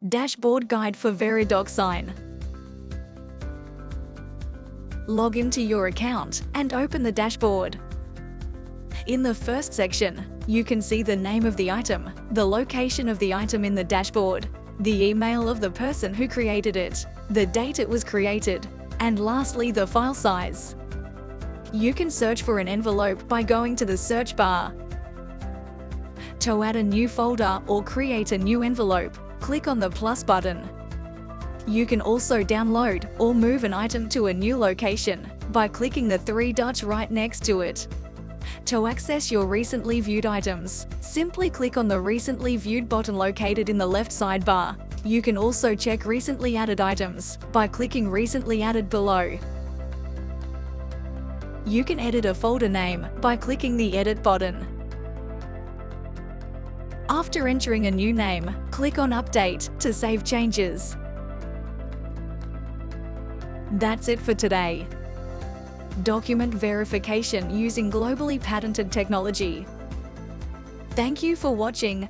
Dashboard Guide for VeriDoc Sign. Log into your account and open the dashboard. In the first section, you can see the name of the item, the location of the item in the dashboard, the email of the person who created it, the date it was created, and lastly the file size. You can search for an envelope by going to the search bar. To add a new folder or create a new envelope, click on the plus button. You can also download or move an item to a new location by clicking the three dots right next to it. To access your recently viewed items, simply click on the Recently Viewed button located in the left sidebar. You can also check recently added items by clicking Recently Added below. You can edit a folder name by clicking the Edit button. After entering a new name, click on Update to save changes. That's it for today. Document verification using globally patented technology. Thank you for watching.